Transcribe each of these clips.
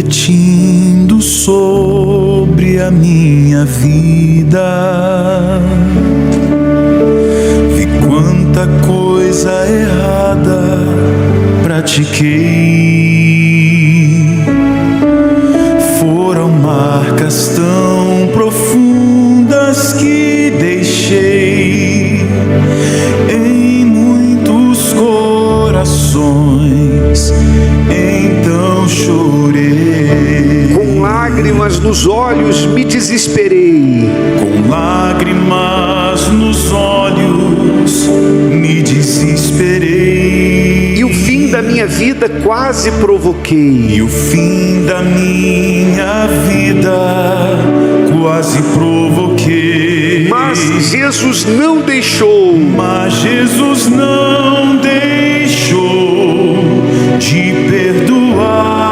refletindo sobre a minha vida, vi quanta coisa errada pratiquei. Foram marcas tão profundas que deixei em muitos corações. Então chorei, com lágrimas nos olhos me desesperei, com lágrimas nos olhos me desesperei. e o fim da minha vida quase provoquei. E o fim da minha vida quase provoquei. Mas Jesus não deixou. Mas Jesus não deixou de perdoar.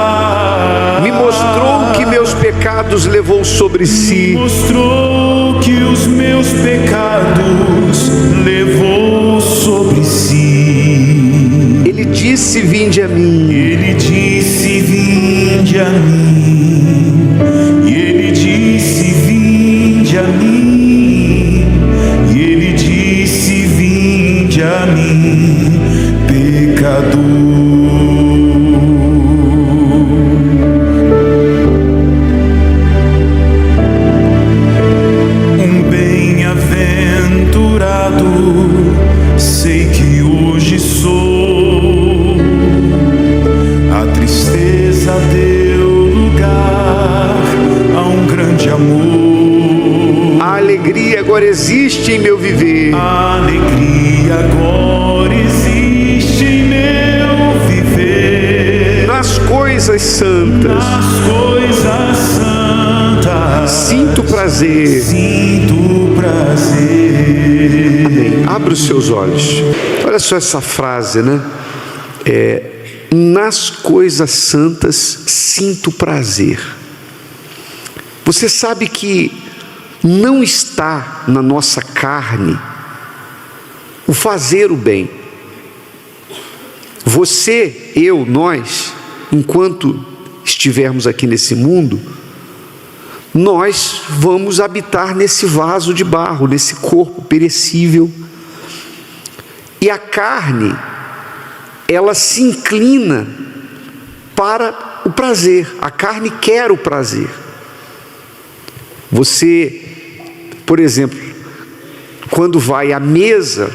Me mostrou que meus pecados levou sobre si. Mostrou que os meus pecados levou sobre si. Ele disse: vinde a mim. Ele disse: vinde a mim. E ele disse: vinde a mim. E ele disse: vinde a mim, pecador. Um bem-aventurado sei que hoje sou. A tristeza deu lugar a um grande amor. A alegria agora existe em meu viver. A alegria agora existe em meu viver. Nas coisas santas Nas coisas santas sinto prazer. sinto prazer. Amém. Abra os seus olhos. Olha só essa frase, né? Nas coisas santas sinto prazer. Você sabe que não está na nossa carne o fazer o bem. Você, eu, nós, enquanto estivermos aqui nesse mundo, nós vamos habitar nesse vaso de barro, nesse corpo perecível. E a carne, ela se inclina para o prazer. A carne quer o prazer. Você, por exemplo, quando vai à mesa,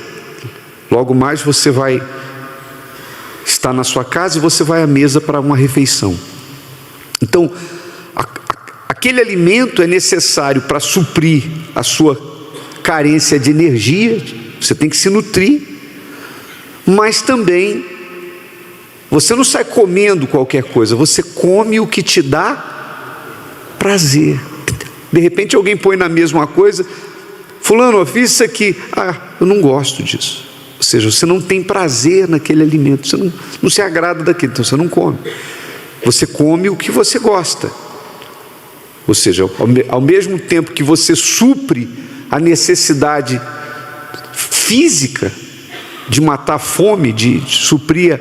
logo mais você vai estar na sua casa e você vai à mesa para uma refeição. Então, aquele alimento é necessário para suprir a sua carência de energia. Você tem que se nutrir, mas também você não sai comendo qualquer coisa, você come o que te dá prazer. De repente alguém põe na mesma coisa: fulano, eu fiz isso aqui, eu não gosto disso. Ou seja, você não tem prazer naquele alimento, você não se agrada daquilo, então você não come. Você come o que você gosta. Ou seja, ao mesmo tempo que você supre a necessidade física de matar a fome, de suprir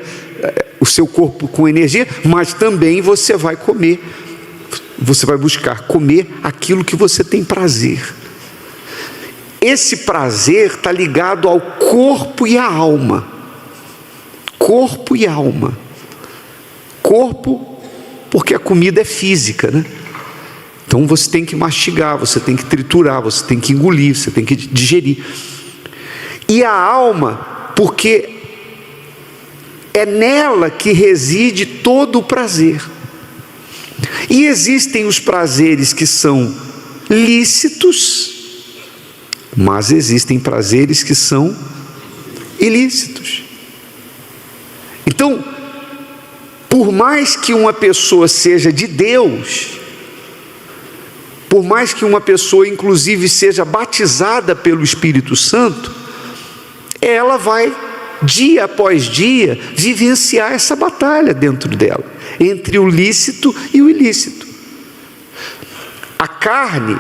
o seu corpo com energia, mas também você vai comer, você vai buscar comer aquilo que você tem prazer. Esse prazer está ligado ao corpo e à alma. Corpo e alma. Corpo, porque a comida é física, né? Então você tem que mastigar, você tem que triturar, você tem que engolir, você tem que digerir. E a alma, porque é nela que reside todo o prazer. E existem os prazeres que são lícitos, mas existem prazeres que são ilícitos. Então, por mais que uma pessoa seja de Deus, por mais que uma pessoa inclusive seja batizada pelo Espírito Santo, ela vai dia após dia vivenciar essa batalha dentro dela, entre o lícito e o ilícito. A carne,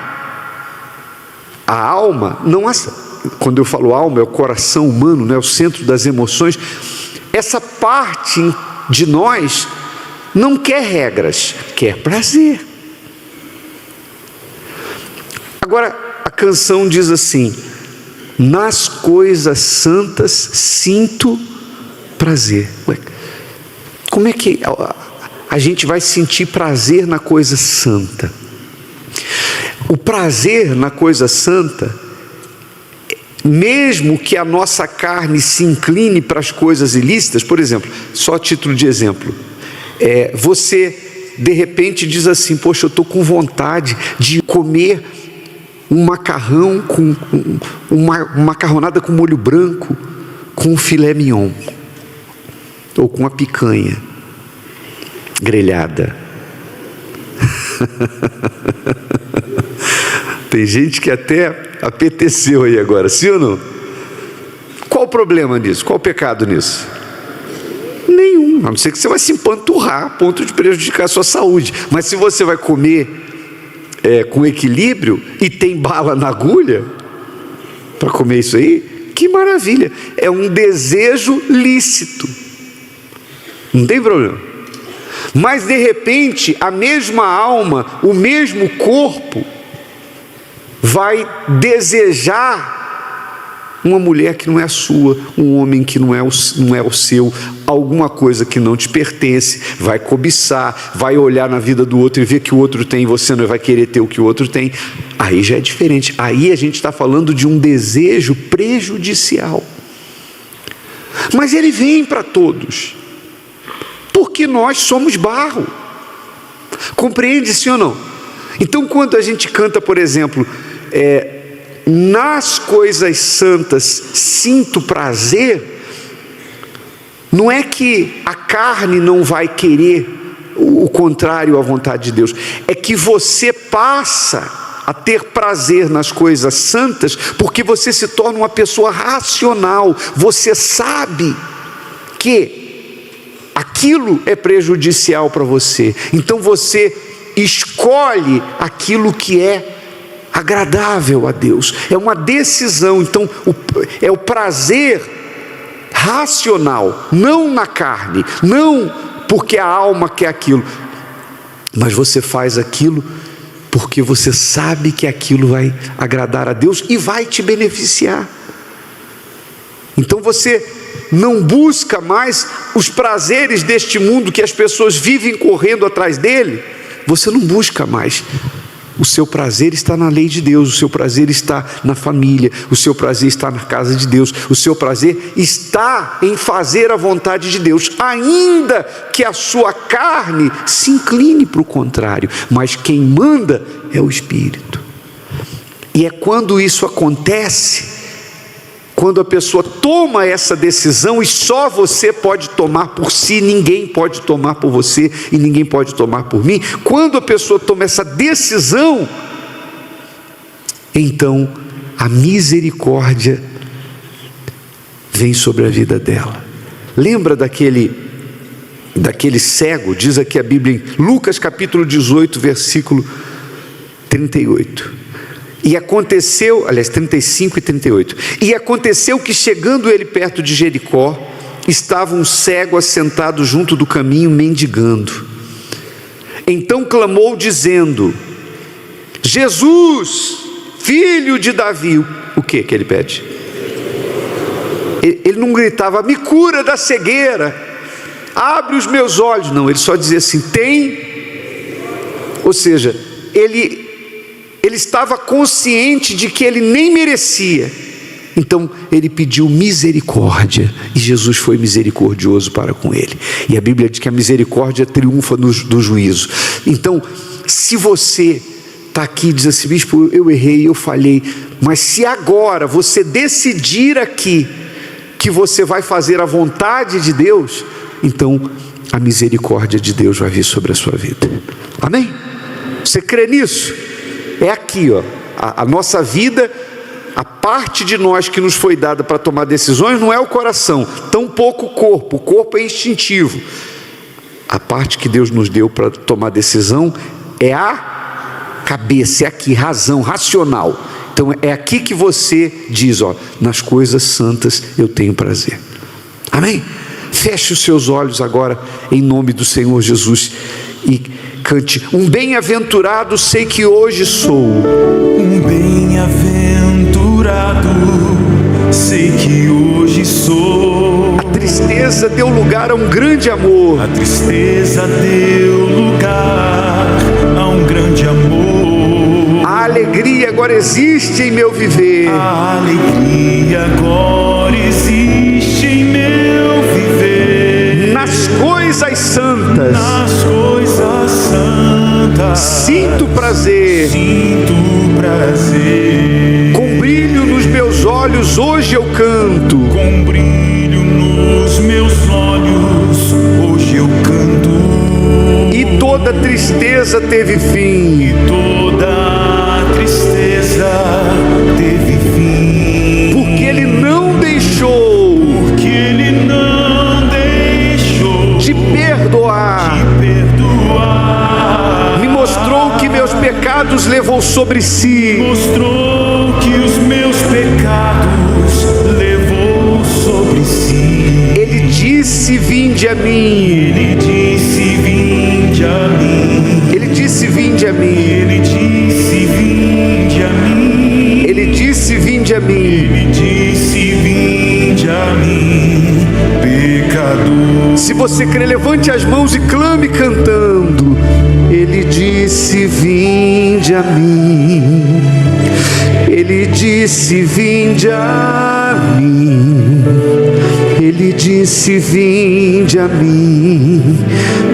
a alma, não há, quando eu falo alma, é o coração humano, né, o centro das emoções. Essa parte de nós não quer regras, quer prazer. Agora, a canção diz assim: nas coisas santas sinto prazer. Ué, como é que a gente vai sentir prazer na coisa santa? O prazer na coisa santa, mesmo que a nossa carne se incline para as coisas ilícitas, por exemplo, só a título de exemplo, você de repente diz assim: poxa, eu estou com vontade de comer um macarrão com uma macarronada com molho branco, com filé mignon, ou com uma picanha grelhada. Tem gente que até apeteceu aí agora, sim ou não? Qual o problema nisso? Qual o pecado nisso? Nenhum, a não ser que você vai se empanturrar a ponto de prejudicar a sua saúde. Mas se você vai comer com equilíbrio e tem bala na agulha para comer isso aí, que maravilha! É um desejo lícito, não tem problema. Mas de repente a mesma alma, o mesmo corpo vai desejar uma mulher que não é a sua, um homem que não é o seu, alguma coisa que não te pertence, vai cobiçar, vai olhar na vida do outro e ver que o outro tem, e você não vai querer ter o que o outro tem. Aí já é diferente, aí a gente está falando de um desejo prejudicial. Mas ele vem para todos, porque nós somos barro. Compreende, sim ou não? Então quando a gente canta, por exemplo, nas coisas santas sinto prazer, não é que a carne não vai querer o contrário à vontade de Deus, é que você passa a ter prazer nas coisas santas, porque você se torna uma pessoa racional, você sabe que aquilo é prejudicial para você, então você escolhe aquilo que é agradável a Deus, é uma decisão. Então é o prazer racional, não na carne, não porque a alma quer aquilo, mas você faz aquilo porque você sabe que aquilo vai agradar a Deus e vai te beneficiar. Então você não busca mais os prazeres deste mundo que as pessoas vivem correndo atrás dele, você não busca mais. O seu prazer está na lei de Deus, o seu prazer está na família, o seu prazer está na casa de Deus, o seu prazer está em fazer a vontade de Deus, ainda que a sua carne se incline para o contrário, mas quem manda é o Espírito. E é quando isso acontece, quando a pessoa toma essa decisão, e só você pode tomar por si, ninguém pode tomar por você e ninguém pode tomar por mim. Quando a pessoa toma essa decisão, então a misericórdia vem sobre a vida dela. Lembra daquele cego? Diz aqui a Bíblia em Lucas capítulo 18, versículo 38. E aconteceu, aliás, 35 e 38. E aconteceu que, chegando ele perto de Jericó, estava um cego assentado junto do caminho, mendigando. Então clamou, dizendo: Jesus, filho de Davi. O que ele pede? Ele não gritava: me cura da cegueira, abre os meus olhos. Não, ele só dizia assim: tem. Ou seja, ele estava consciente de que ele nem merecia, então ele pediu misericórdia, e Jesus foi misericordioso para com ele. E a Bíblia diz que a misericórdia triunfa do juízo. Então, se você está aqui e diz assim: bispo, eu errei, eu falhei, mas se agora você decidir aqui que você vai fazer a vontade de Deus, então a misericórdia de Deus vai vir sobre a sua vida. Amém? Você crê nisso? É aqui, ó, a nossa vida, a parte de nós que nos foi dada para tomar decisões não é o coração, tampouco o corpo é instintivo. A parte que Deus nos deu para tomar decisão é a cabeça, é aqui, razão, racional. Então é aqui que você diz, ó, nas coisas santas eu tenho prazer. Amém? Feche os seus olhos agora, em nome do Senhor Jesus, e cante: um bem-aventurado sei que hoje sou. Um bem-aventurado sei que hoje sou. A tristeza deu lugar a um grande amor. A tristeza deu lugar a um grande amor. A alegria agora existe em meu viver. A alegria agora existe em meu viver. Nas coisas santas, Nas coisas santas sinto prazer. sinto prazer. Com brilho nos meus olhos hoje eu canto. Com brilho nos meus olhos hoje eu canto. E toda tristeza teve fim. E toda tristeza teve fim. Porque Ele não deixou Porque Ele não deixou de perdoar. perdoar. Me mostrou que meus pecados levou sobre si. Mostrou que os meus pecados levou sobre si. Ele disse: vinde a mim. Ele disse: vinde a mim. Ele disse: vinde a mim. Ele disse: vinde a mim. Ele disse: vinde a mim. Ele disse: vinde a mim, pecador. Se você crê, levante as mãos e clame cantando: Ele disse: vinde a mim. Ele disse: vinde a mim. Ele disse: vinde a mim,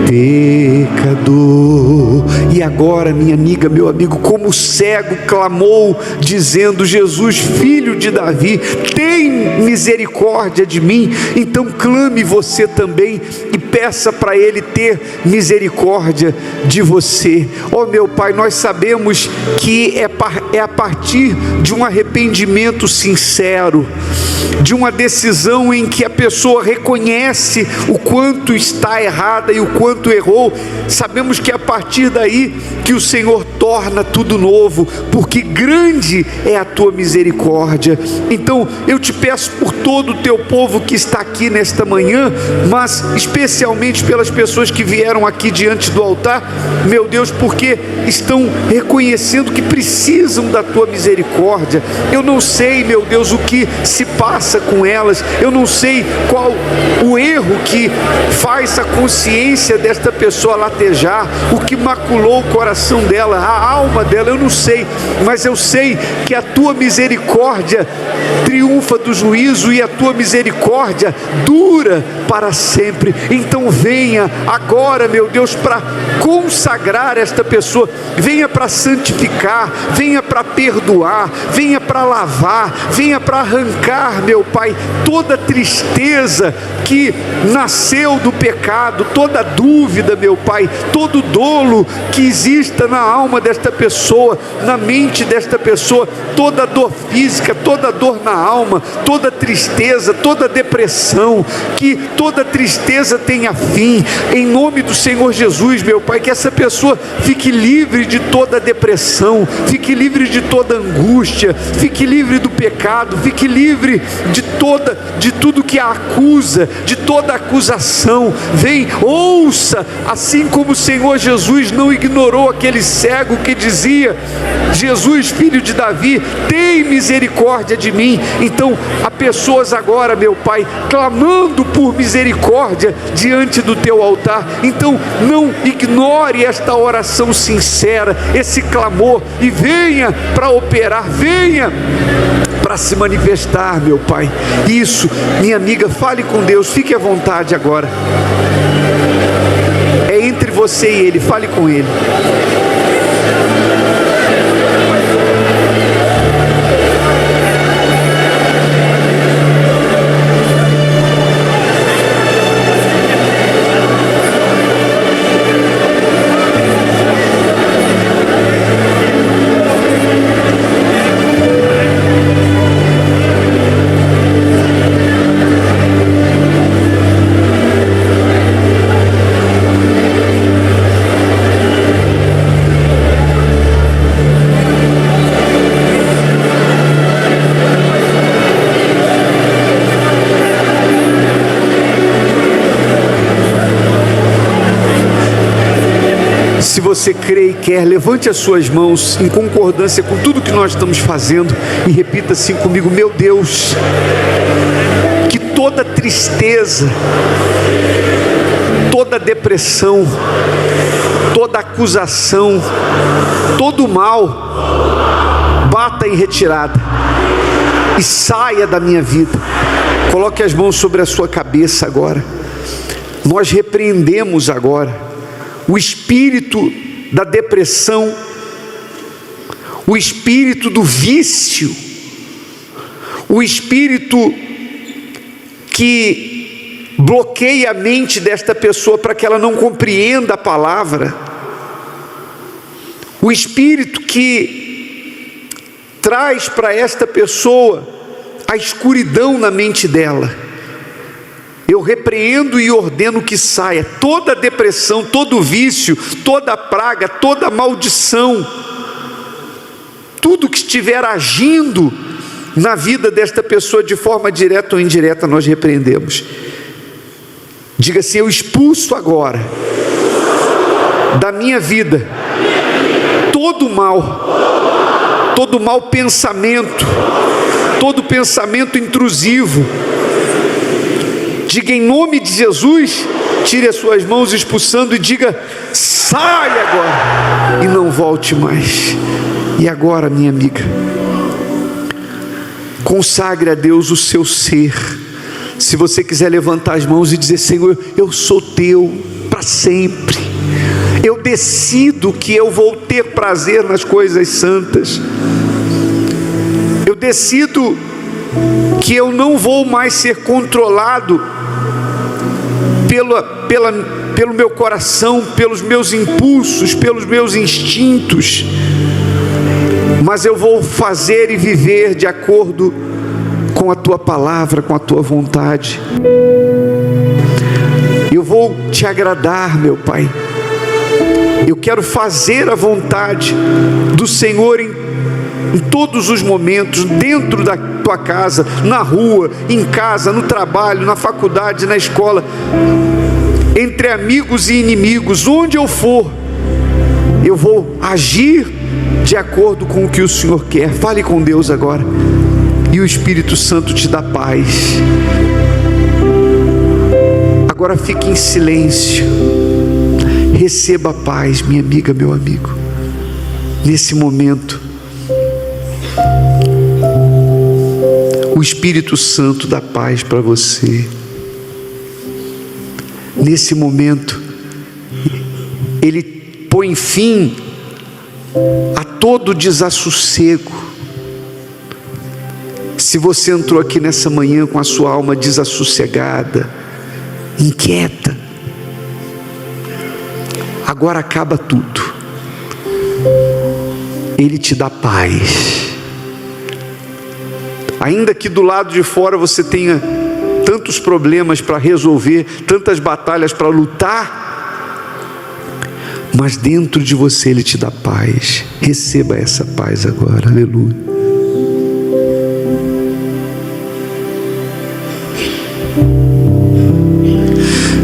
pecador. E agora, minha amiga, meu amigo, como o cego clamou, dizendo: Jesus, filho de Davi, tem misericórdia de mim. Então clame você também e peça para Ele ter misericórdia de você. Oh meu Pai, nós sabemos que é a partir de um arrependimento sincero, de uma decisão em que a pessoa reconhece o quanto está errada e o quanto errou. Sabemos que é a partir daí que o Senhor torna tudo novo, porque grande é a tua misericórdia. Então eu te peço por todo o teu povo que está aqui nesta manhã, mas especialmente pelas pessoas que vieram aqui diante do altar, meu Deus, porque estão reconhecendo que precisam da tua misericórdia. Eu não sei, meu Deus, o que se passa com elas, eu não sei qual o erro que faz a consciência desta pessoa latejar, o que maculou o coração dela, a alma dela, eu não sei, mas eu sei que a tua misericórdia triunfa do juízo e a tua misericórdia dura para sempre. Então venha agora, meu Deus, para consagrar esta pessoa, venha para santificar, venha para perdoar, venha para lavar, venha para arrancar, meu Pai, toda tristeza que nasceu do pecado, toda dúvida, meu Pai, todo dolo que exista na alma desta pessoa, na mente desta pessoa, toda dor física, toda dor na alma, toda tristeza, toda depressão, que toda tristeza tenha fim, em nome do Senhor Jesus, meu Pai, que essa pessoa fique livre de toda depressão, fique livre de toda angústia, fique livre do pecado, fique livre de tudo que a acusa, de toda acusação. Vem, ouça, assim como o Senhor Jesus não ignorou aquele cego que dizia: Jesus, filho de Davi, tem misericórdia de mim. Então há pessoas agora, meu Pai, clamando por misericórdia diante do teu altar. Então não ignore esta oração sincera, esse clamor, e venha para operar, venha para se manifestar, meu Pai. Isso, minha amiga, fale com Deus, fique à vontade agora. É entre você e Ele, fale com Ele. Se você crê e quer, levante as suas mãos em concordância com tudo que nós estamos fazendo e repita assim comigo: meu Deus, que toda tristeza, toda depressão, toda acusação, todo mal bata em retirada e saia da minha vida. Coloque as mãos sobre a sua cabeça agora. Nós repreendemos agora o espírito da depressão, o espírito do vício, o espírito que bloqueia a mente desta pessoa para que ela não compreenda a palavra, o espírito que traz para esta pessoa a escuridão na mente dela. Eu repreendo e ordeno que saia toda depressão, todo vício, toda praga, toda maldição, tudo que estiver agindo na vida desta pessoa de forma direta ou indireta, nós repreendemos. Diga assim: eu expulso agora da minha vida todo mau pensamento, todo pensamento intrusivo. Diga em nome de Jesus, tire as suas mãos expulsando e diga: sai agora e não volte mais. E agora, minha amiga, consagre a Deus o seu ser. Se você quiser levantar as mãos e dizer: Senhor, eu sou teu para sempre, eu decido que eu vou ter prazer nas coisas santas, eu decido que eu não vou mais ser controlado pelo meu coração, pelos meus impulsos, pelos meus instintos, mas eu vou fazer e viver de acordo com a tua palavra, com a tua vontade. Eu vou te agradar, meu Pai. Eu quero fazer a vontade do Senhor em todos os momentos, dentro da tua casa, na rua, em casa, no trabalho, na faculdade, na escola, entre amigos e inimigos, onde eu for, eu vou agir de acordo com o que o Senhor quer. Fale com Deus agora, e o Espírito Santo te dá paz. Agora fique em silêncio, receba a paz, minha amiga, meu amigo, nesse momento. O Espírito Santo dá paz para você. Nesse momento, Ele põe fim a todo desassossego. Se você entrou aqui nessa manhã com a sua alma desassossegada, inquieta, agora acaba tudo. Ele te dá paz. Ainda que do lado de fora você tenha tantos problemas para resolver, tantas batalhas para lutar, mas dentro de você Ele te dá paz. Receba essa paz agora, aleluia.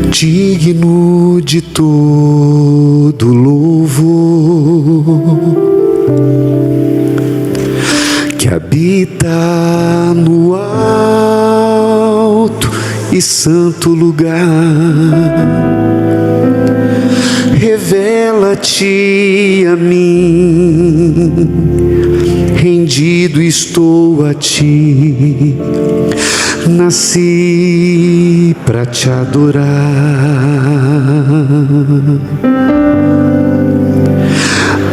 Digno de todo louvor, que habita no alto e santo lugar, revela-te a mim, rendido estou a ti, nasci para te adorar.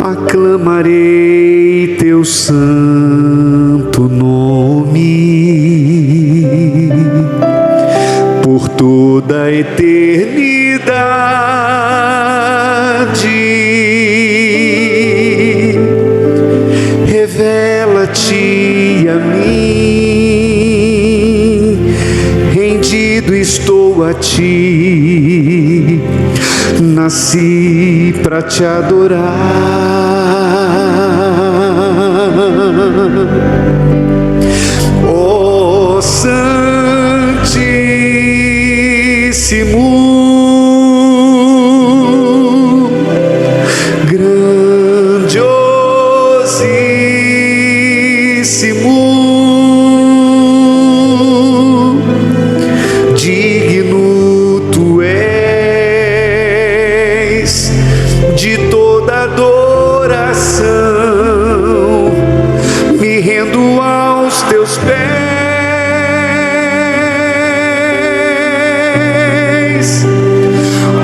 Aclamarei teu santo nome por toda a eternidade. Revela-te a mim, rendido estou a ti, nasci para te adorar. Ó Santíssimo, de toda adoração, me rendo aos teus pés,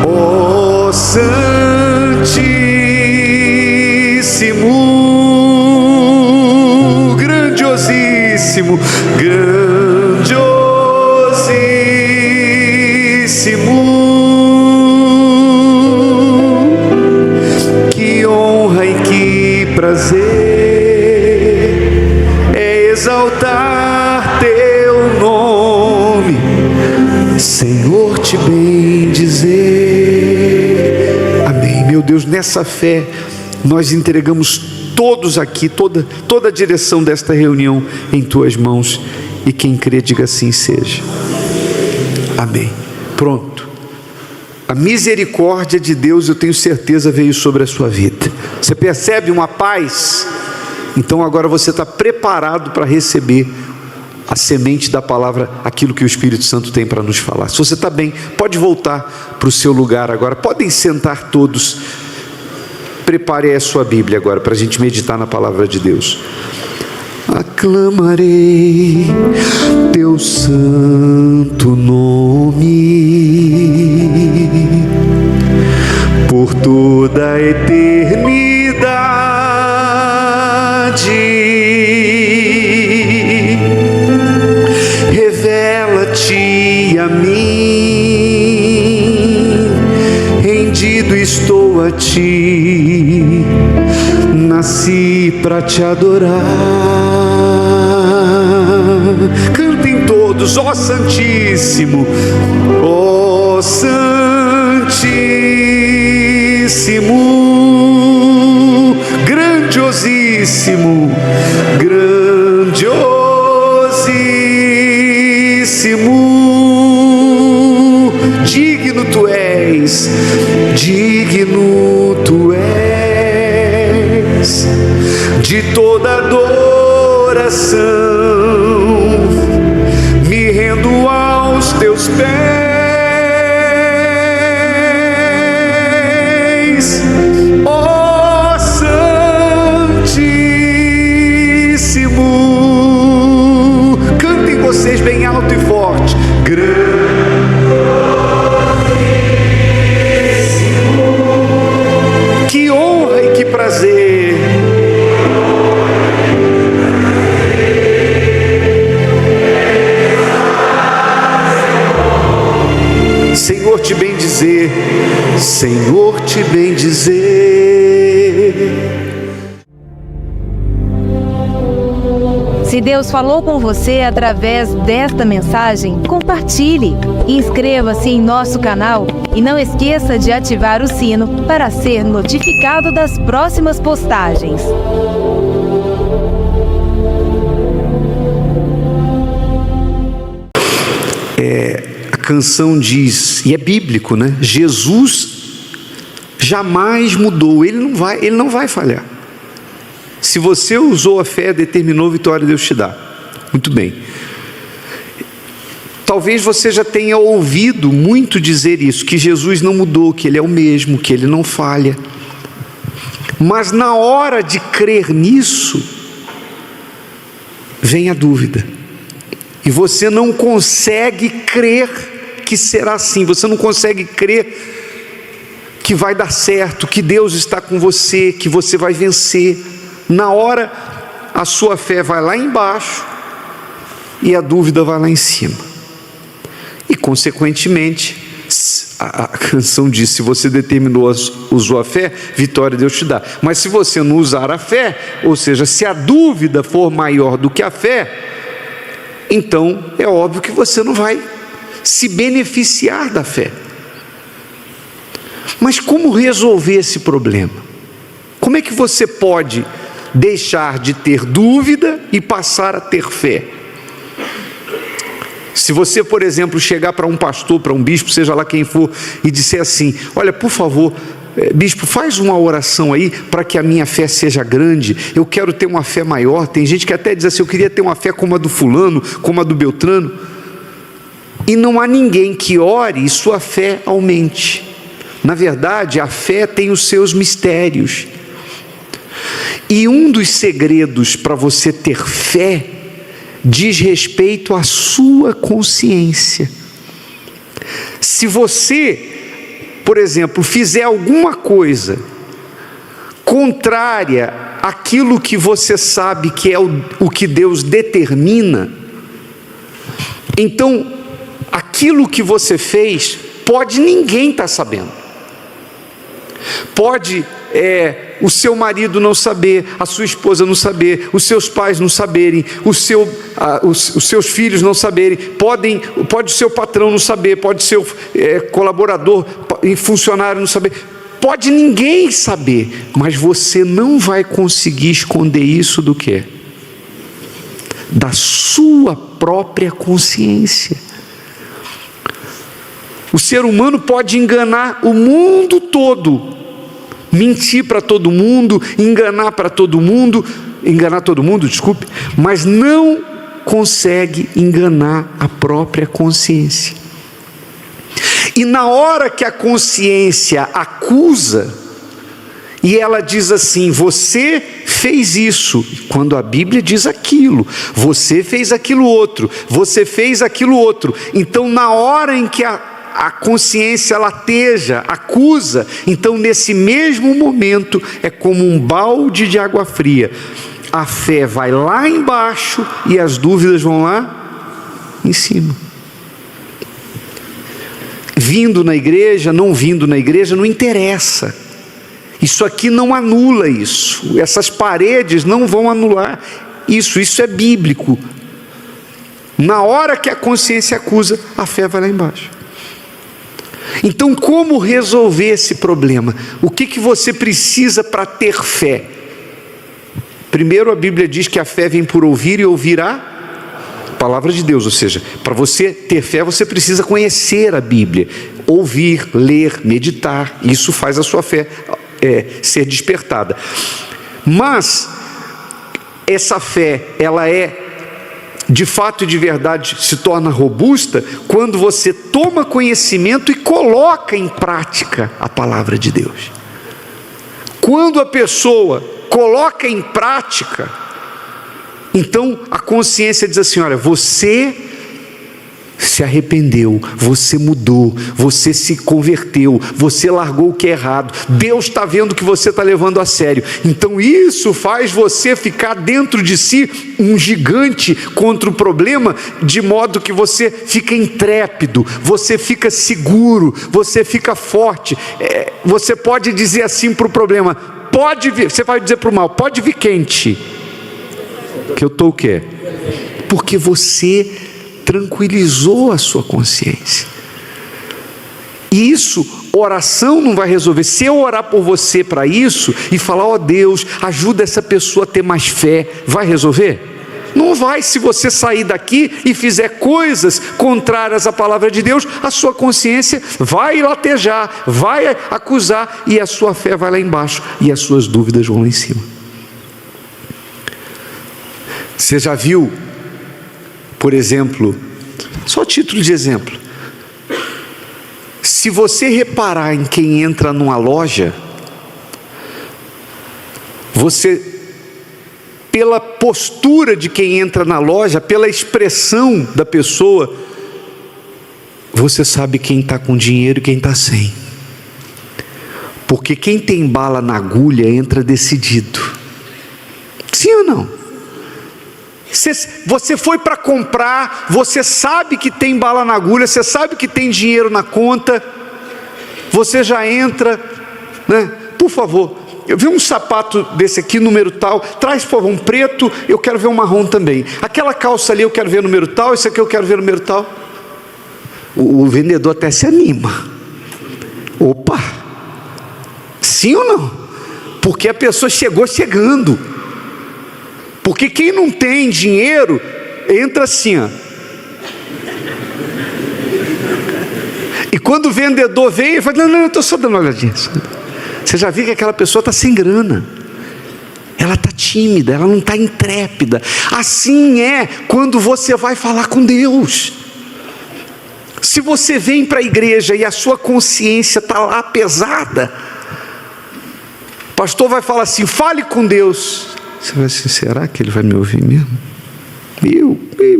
ó Santíssimo, grandiosíssimo, que honra e que prazer é exaltar teu nome, Senhor, te bendizer. Amém. Meu Deus, nessa fé nós entregamos todos aqui, toda a direção desta reunião em tuas mãos, e quem crê diga assim seja. Amém. Pronto. A misericórdia de Deus, eu tenho certeza, veio sobre a sua vida. Você percebe uma paz? Então agora você está preparado para receber a semente da palavra, aquilo que o Espírito Santo tem para nos falar. Se você está bem, pode voltar para o seu lugar agora. Podem sentar todos. Prepare a sua Bíblia agora para a gente meditar na palavra de Deus. Aclamarei teu santo nome por toda a eternidade. Revela-te a mim, rendido estou a ti, nasci para te adorar. Cantem todos, ó Santíssimo, ó Santíssimo, grandiosíssimo, grandiosíssimo, digno tu és, digno tu és de toda adoração, me rendo aos teus pés, ó Santíssimo. Cantem vocês bem alto e forte. Que honra e que prazer Senhor te bendizer, Senhor te bendizer. Se Deus falou com você através desta mensagem, compartilhe. Inscreva-se em nosso canal e não esqueça de ativar o sino para ser notificado das próximas postagens. A canção diz, e é bíblico, né? Jesus jamais mudou, ele não vai falhar. Se você usou a fé, determinou, vitória Deus te dá. Muito bem. Talvez você já tenha ouvido muito dizer isso, que Jesus não mudou, que Ele é o mesmo, que Ele não falha. Mas na hora de crer nisso, vem a dúvida. E você não consegue crer que será assim, você não consegue crer que vai dar certo, que Deus está com você, que você vai vencer. Na hora, a sua fé vai lá embaixo e a dúvida vai lá em cima. E consequentemente, a canção diz, se você determinou, usou a fé, vitória Deus te dá. Mas se você não usar a fé, ou seja, se a dúvida for maior do que a fé, então é óbvio que você não vai se beneficiar da fé. Mas como resolver esse problema? Como é que você pode deixar de ter dúvida e passar a ter fé? Se você, por exemplo, chegar para um pastor, para um bispo, seja lá quem for, e disser assim, olha, por favor, bispo, faz uma oração aí para que a minha fé seja grande, eu quero ter uma fé maior. Tem gente que até diz assim, eu queria ter uma fé como a do fulano, como a do Beltrano. E não há ninguém que ore e sua fé aumente. Na verdade, a fé tem os seus mistérios. E um dos segredos para você ter fé diz respeito à sua consciência. Se você, por exemplo, fizer alguma coisa contrária àquilo que você sabe que é o que Deus determina, então aquilo que você fez pode ninguém estar sabendo. Pode o seu marido não saber, a sua esposa não saber, os seus pais não saberem, os seus filhos não saberem, pode o seu patrão não saber, pode o seu colaborador e funcionário não saber, pode ninguém saber, mas você não vai conseguir esconder isso do quê? Da sua própria consciência. O ser humano pode enganar o mundo todo, mentir para todo mundo, enganar todo mundo, mas não consegue enganar a própria consciência. E na hora que a consciência acusa, e ela diz assim: você fez isso, quando a Bíblia diz aquilo, você fez aquilo outro, você fez aquilo outro. Então, na hora em que a consciência lateja, acusa, então nesse mesmo momento é como um balde de água fria. A fé vai lá embaixo e as dúvidas vão lá em cima. Vindo na igreja, não vindo na igreja, não interessa. Isso aqui não anula isso. Essas paredes não vão anular isso. Isso é bíblico. Na hora que a consciência acusa, a fé vai lá embaixo. Então, como resolver esse problema? O que você precisa para ter fé? Primeiro, a Bíblia diz que a fé vem por ouvir e ouvir a palavra de Deus. Ou seja, para você ter fé, você precisa conhecer a Bíblia, ouvir, ler, meditar. Isso faz a sua fé ser despertada. Mas essa fé, ela de fato e de verdade se torna robusta quando você toma conhecimento e coloca em prática a palavra de Deus. Quando a pessoa coloca em prática, então a consciência diz assim: olha, você se arrependeu, você mudou, você se converteu, você largou o que é errado, Deus está vendo que você está levando a sério. Então isso faz você ficar dentro de si um gigante contra o problema, de modo que você fica intrépido, você fica seguro, você fica forte. Você pode dizer assim para o problema: pode vir, você vai dizer para o mal: pode vir quente, que eu estou o quê? Porque você tranquilizou a sua consciência. E isso, oração não vai resolver. Se eu orar por você para isso e falar: ó Deus, ajuda essa pessoa a ter mais fé, vai resolver? Não vai. Se você sair daqui e fizer coisas contrárias à palavra de Deus, a sua consciência vai latejar, vai acusar, e a sua fé vai lá embaixo e as suas dúvidas vão lá em cima. Você já viu, por exemplo, só título de exemplo, se você reparar em quem entra numa loja, você, pela postura de quem entra na loja, pela expressão da pessoa, você sabe quem está com dinheiro e quem está sem. Porque quem tem bala na agulha entra decidido. Sim ou não? Você foi para comprar, você sabe que tem bala na agulha, você sabe que tem dinheiro na conta, você já entra, né? Por favor, eu vi um sapato desse aqui, número tal, traz por favor um preto, eu quero ver um marrom também. Aquela calça ali eu quero ver número tal, esse aqui eu quero ver número tal. O vendedor até se anima. Opa, sim ou não? Porque a pessoa chegou chegando. Porque quem não tem dinheiro, entra assim, ó. E quando o vendedor vem, ele fala: não, eu estou só dando uma olhadinha. Você já viu que aquela pessoa está sem grana. Ela está tímida, ela não está intrépida. Assim é quando você vai falar com Deus. Se você vem para a igreja e a sua consciência está lá pesada, o pastor vai falar assim: fale com Deus. Você vai assim: será que ele vai me ouvir mesmo?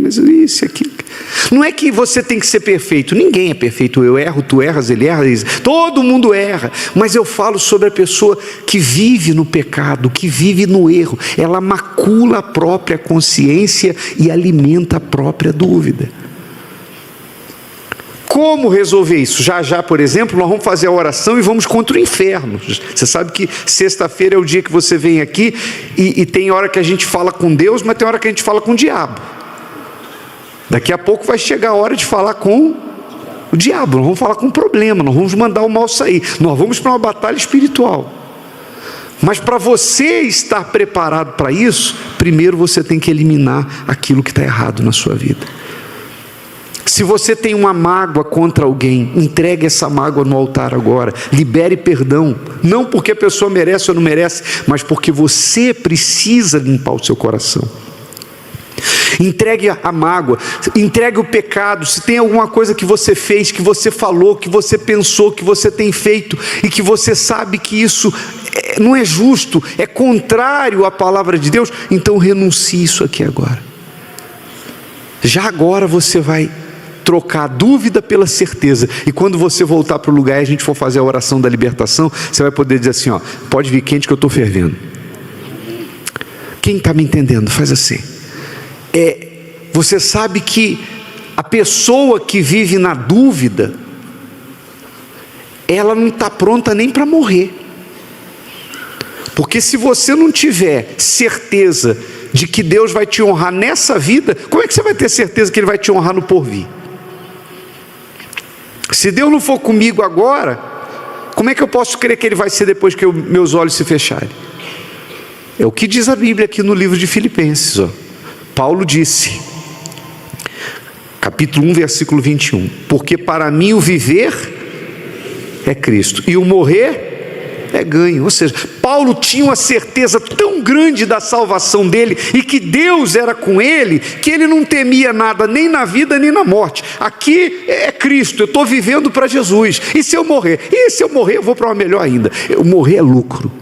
Mas isso aqui. Não é que você tem que ser perfeito, ninguém é perfeito. Eu erro, tu erras, ele erra, todo mundo erra. Mas eu falo sobre a pessoa que vive no pecado, que vive no erro. Ela macula a própria consciência e alimenta a própria dúvida. Como resolver isso? Já, por exemplo, nós vamos fazer a oração e vamos contra o inferno. Você sabe que sexta-feira é o dia que você vem aqui e tem hora que a gente fala com Deus, mas tem hora que a gente fala com o diabo. Daqui a pouco vai chegar a hora de falar com o diabo. Nós vamos falar com o problema, nós vamos mandar o mal sair. Nós vamos para uma batalha espiritual. Mas para você estar preparado para isso, primeiro você tem que eliminar aquilo que está errado na sua vida. Se você tem uma mágoa contra alguém, entregue essa mágoa no altar agora. Libere perdão. Não porque a pessoa merece ou não merece, mas porque você precisa limpar o seu coração. Entregue a mágoa, entregue o pecado. Se tem alguma coisa que você fez, que você falou, que você pensou, que você tem feito, e que você sabe que isso não é justo, é contrário à palavra de Deus, então renuncie isso aqui agora. Já agora você vai trocar a dúvida pela certeza, e quando você voltar para o lugar e a gente for fazer a oração da libertação, você vai poder dizer assim: ó, pode vir quente que eu estou fervendo. Quem está me entendendo? Faz assim. Você sabe que a pessoa que vive na dúvida, ela não está pronta nem para morrer. Porque se você não tiver certeza de que Deus vai te honrar nessa vida, como é que você vai ter certeza que Ele vai te honrar no porvir? Se Deus não for comigo agora, como é que eu posso crer que Ele vai ser depois que meus olhos se fecharem? É o que diz a Bíblia aqui no livro de Filipenses, ó. Paulo disse, capítulo 1, versículo 21, porque para mim o viver é Cristo, e o morrer é ganho. Ou seja, Paulo tinha uma certeza tão grande da salvação dele, e que Deus era com ele, que ele não temia nada, nem na vida nem na morte. Aqui é Cristo, eu estou vivendo para Jesus, e se eu morrer? E se eu morrer eu vou para uma melhor ainda. Eu morrer é lucro.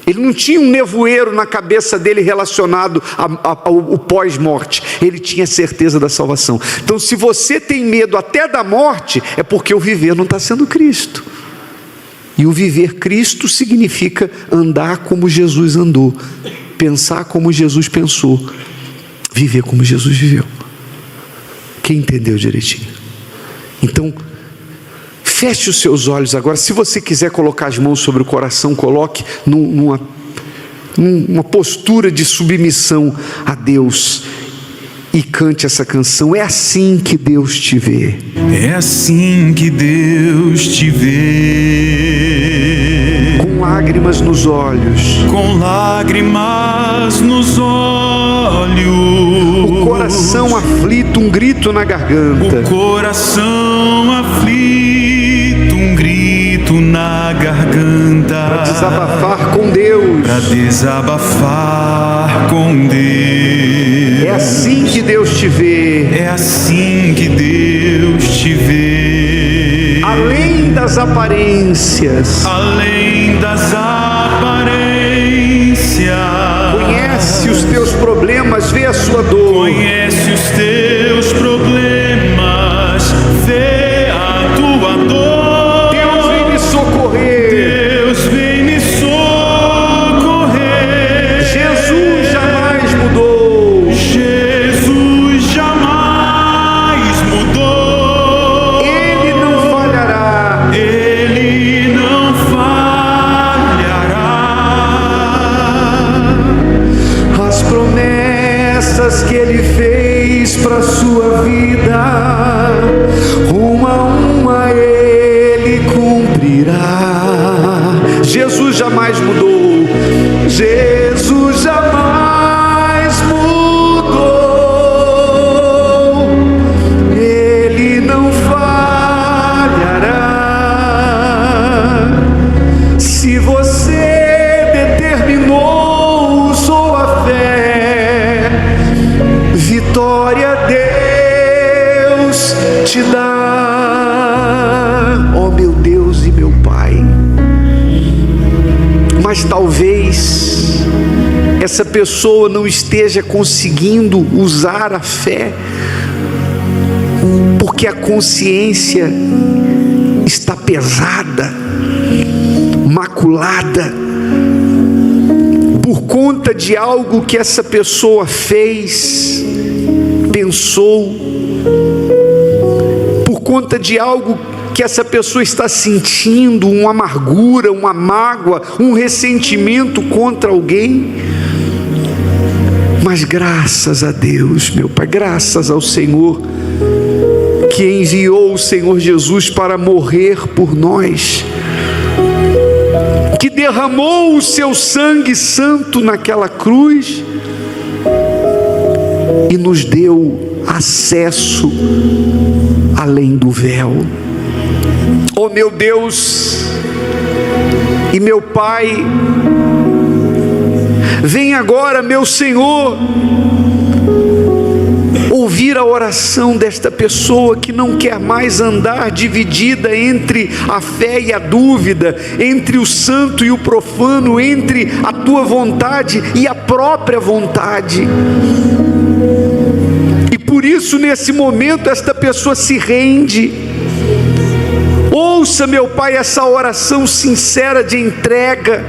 Ele não tinha um nevoeiro na cabeça dele relacionado ao pós-morte. Ele tinha certeza da salvação. Então, se você tem medo até da morte, é porque o viver não está sendo Cristo. E o viver Cristo significa andar como Jesus andou, pensar como Jesus pensou, viver como Jesus viveu. Quem entendeu direitinho? Então, feche os seus olhos agora. Se você quiser colocar as mãos sobre o coração, coloque numa postura de submissão a Deus e cante essa canção. É assim que Deus te vê. É assim que Deus te vê. Com lágrimas nos olhos. Com lágrimas nos olhos. O coração aflito, um grito na garganta. O coração aflito, um grito na garganta. Para desabafar com Deus. Para desabafar com Deus. É assim que Deus te vê. É assim que Deus te vê. Além das aparências. Além das aparências. Conhece os teus problemas, vê a sua dor. Conhece os teus problemas, vê a tua dor. Deus vem me socorrer. Deus vem me socorrer. Jesus jamais mudou. Jesus jamais mudou. Ele não falhará. Ele não falhará. As promessas que Ele fez para a sua vida, uma a uma Ele cumprirá. Jesus jamais mudou. Jesus jamais mudou. Ele não falhará. Se você determinou, usou a fé, vitória Deus te dar, ó meu Deus e meu Pai. Mas talvez essa pessoa não esteja conseguindo usar a fé, porque a consciência está pesada, maculada, por conta de algo que essa pessoa fez, pensou, por conta de algo que essa pessoa está sentindo, uma amargura, uma mágoa, um ressentimento contra alguém. Mas graças a Deus, meu Pai, graças ao Senhor, que enviou o Senhor Jesus para morrer por nós, que derramou o seu sangue santo naquela cruz e nos deu acesso além do véu. Oh meu Deus e meu Pai, vem agora, meu Senhor, ouvir a oração desta pessoa que não quer mais andar dividida entre a fé e a dúvida, entre o santo e o profano, entre a tua vontade e a própria vontade. E por isso, nesse momento, esta pessoa se rende. Ouça, meu Pai, essa oração sincera de entrega.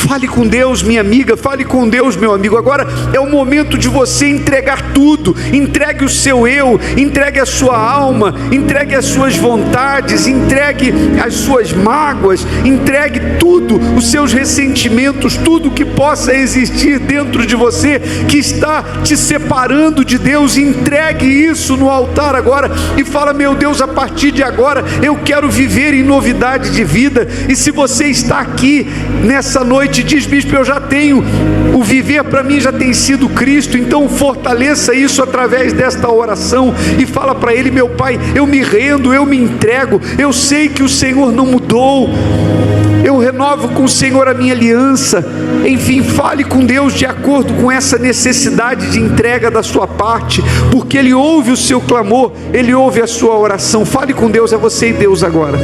Fale com Deus, minha amiga, fale com Deus, meu amigo. Agora é o momento de você entregar tudo. Entregue o seu eu, entregue a sua alma, entregue as suas vontades, entregue as suas mágoas, entregue tudo, os seus ressentimentos, tudo que possa existir dentro de você, que está te separando de Deus. Entregue isso no altar agora e fala: meu Deus, a partir de agora eu quero viver em novidade de vida. E se você está aqui nessa noite, diz: bispo, eu já tenho, o viver para mim já tem sido Cristo. Então fortaleça isso através desta oração e fala para Ele: meu Pai, eu me rendo, eu me entrego, eu sei que o Senhor não mudou, eu renovo com o Senhor a minha aliança. Enfim, fale com Deus de acordo com essa necessidade de entrega da sua parte, porque Ele ouve o seu clamor, Ele ouve a sua oração. Fale com Deus, é você e Deus agora.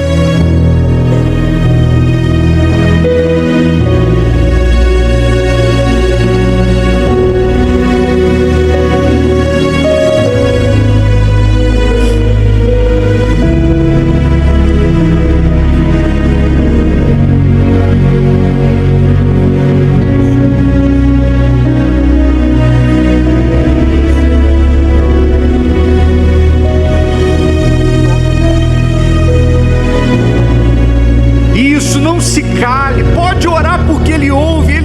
Pode orar, porque Ele ouve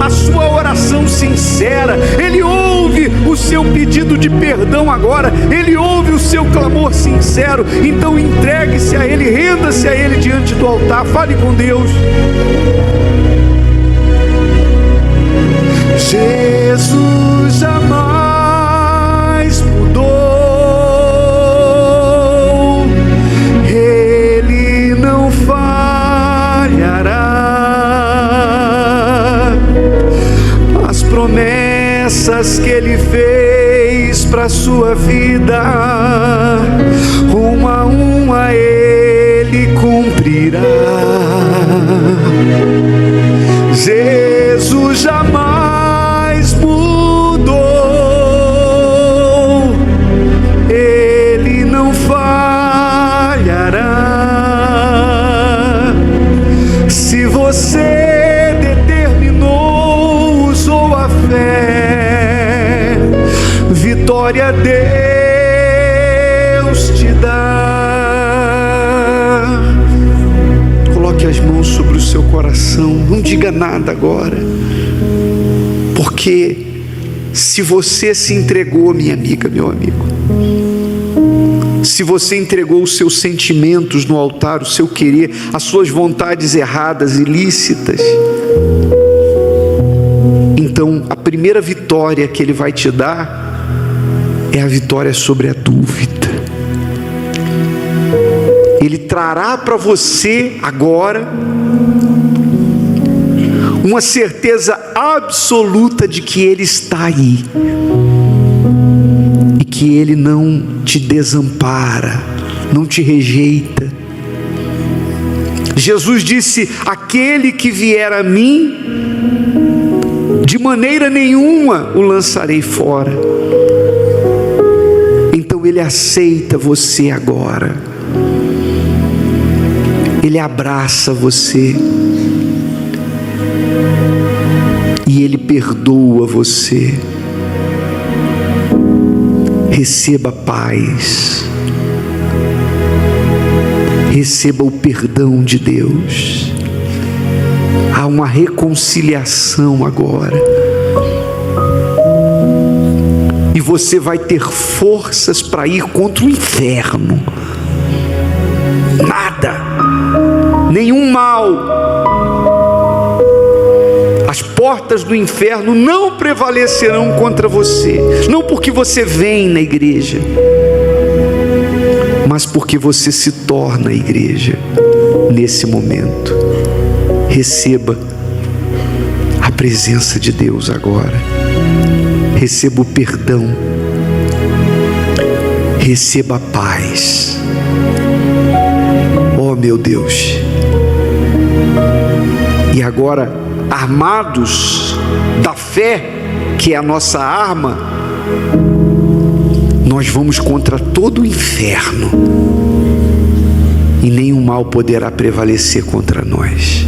a sua oração sincera, Ele ouve o seu pedido de perdão agora, Ele ouve o seu clamor sincero. Então entregue-se a Ele, renda-se a Ele diante do altar, fale com Deus. Jesus jamais mudou, Ele não falhará. As promessas que Ele fez para a sua vida, uma a uma Ele cumprirá. Jesus jamais mudou, Ele não falhará. Se você determinou, usou a fé, vitória Deus te dá. Coloque as mãos sobre o seu coração, não diga nada agora, porque se você se entregou, minha amiga, meu amigo, se você entregou os seus sentimentos no altar, o seu querer, as suas vontades erradas, ilícitas, então a primeira vitória que Ele vai te dar é a vitória sobre a dúvida. Ele trará para você agora uma certeza absoluta de que Ele está aí e que que Ele não te desampara, não te rejeita. Jesus disse: aquele que vier a mim, de maneira nenhuma o lançarei fora. Então Ele aceita você agora, Ele abraça você, e Ele perdoa você. Receba paz, receba o perdão de Deus. Há uma reconciliação agora, e você vai ter forças para ir contra o inferno. Nada, nenhum mal, as portas do inferno não prevalecerão contra você. Não porque você vem na igreja, mas porque você se torna a igreja nesse momento. Receba a presença de Deus agora, receba o perdão, receba a paz. Oh meu Deus! E agora, armados da fé, que é a nossa arma, nós vamos contra todo o inferno, e nenhum mal poderá prevalecer contra nós.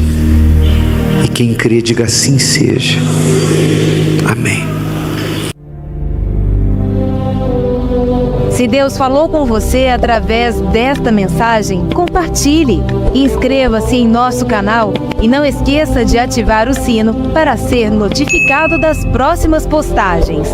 E quem crê, diga assim seja. Amém. Se Deus falou com você através desta mensagem, compartilhe e inscreva-se em nosso canal. E não esqueça de ativar o sino para ser notificado das próximas postagens.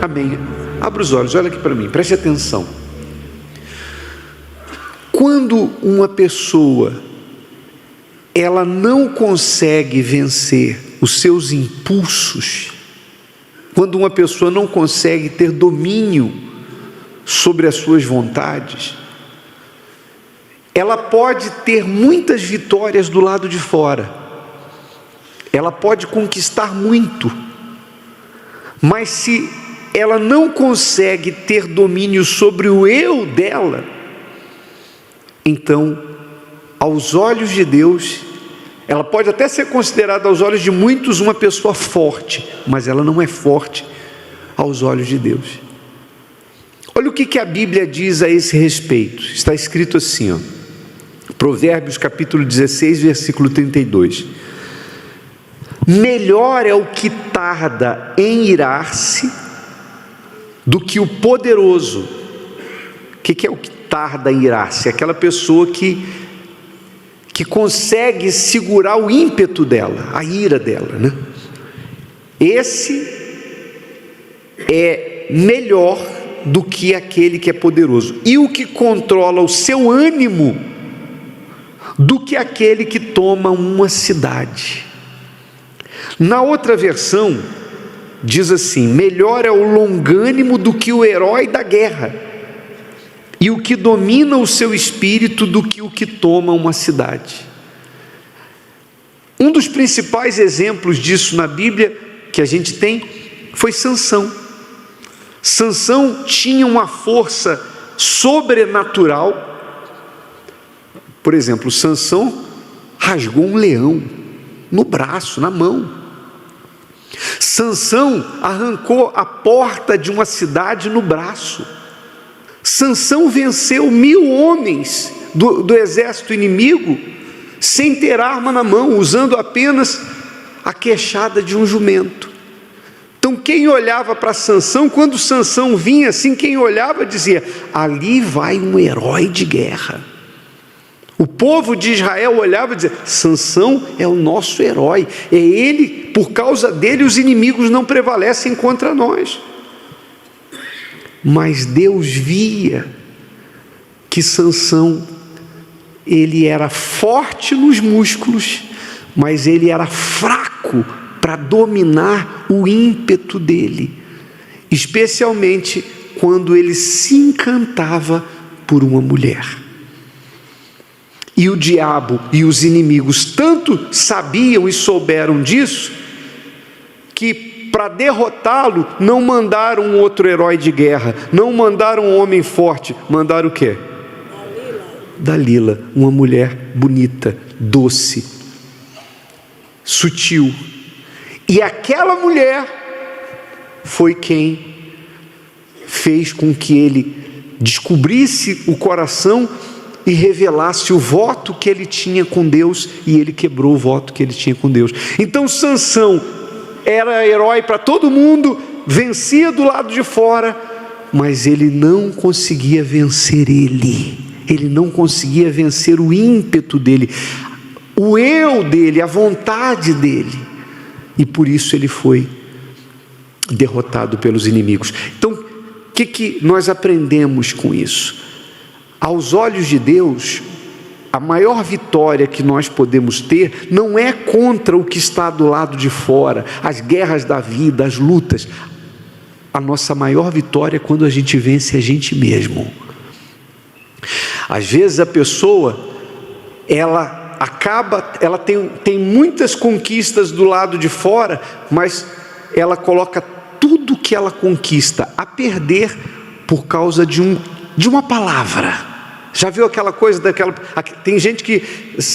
Amém. Abra os olhos, olha aqui para mim, preste atenção. Quando uma pessoa ela não consegue vencer os seus impulsos, quando uma pessoa não consegue ter domínio sobre as suas vontades, ela pode ter muitas vitórias do lado de fora, ela pode conquistar muito, mas se ela não consegue ter domínio sobre o eu dela, então, aos olhos de Deus, ela pode até ser considerada aos olhos de muitos uma pessoa forte, mas ela não é forte aos olhos de Deus. Olha o que a Bíblia diz a esse respeito. Está escrito assim, ó, Provérbios capítulo 16, versículo 32. Melhor é o que tarda em irar-se do que o poderoso. O que é o que tarda a irar-se, aquela pessoa que consegue segurar o ímpeto dela, a ira dela, né? Esse é melhor do que aquele que é poderoso, e o que controla o seu ânimo do que aquele que toma uma cidade. Na outra versão diz assim: melhor é o longânimo do que o herói da guerra, e o que domina o seu espírito do que o que toma uma cidade. Um dos principais exemplos disso na Bíblia que a gente tem foi Sansão. Sansão tinha uma força sobrenatural. Por exemplo, Sansão rasgou um leão no braço, na mão. Sansão arrancou a porta de uma cidade no braço. Sansão venceu 1000 homens do exército inimigo sem ter arma na mão, usando apenas a queixada de um jumento. Então quem olhava para Sansão, quando Sansão vinha assim, quem olhava dizia: ali vai um herói de guerra. O povo de Israel olhava e dizia: Sansão é o nosso herói, é ele, por causa dele os inimigos não prevalecem contra nós. Mas Deus via que Sansão, ele era forte nos músculos, mas ele era fraco para dominar o ímpeto dele, especialmente quando ele se encantava por uma mulher. E o diabo e os inimigos tanto sabiam e souberam disso, que para derrotá-lo não mandaram outro herói de guerra, não mandaram um homem forte, mandaram o quê? Dalila, uma mulher bonita, doce, sutil. E aquela mulher foi quem fez com que ele descobrisse o coração e revelasse o voto que ele tinha com Deus, e ele quebrou o voto que ele tinha com Deus. Então Sansão era herói para todo mundo, vencia do lado de fora, mas ele não conseguia vencer ele não conseguia vencer o ímpeto dele, o eu dele, a vontade dele, e por isso ele foi derrotado pelos inimigos. Então, o que nós aprendemos com isso? Aos olhos de Deus, a maior vitória que nós podemos ter não é contra o que está do lado de fora, as guerras da vida, as lutas. A nossa maior vitória é quando a gente vence a gente mesmo. Às vezes a pessoa, ela tem muitas conquistas do lado de fora, mas ela coloca tudo que ela conquista a perder por causa de uma palavra. Já viu aquela coisa tem gente que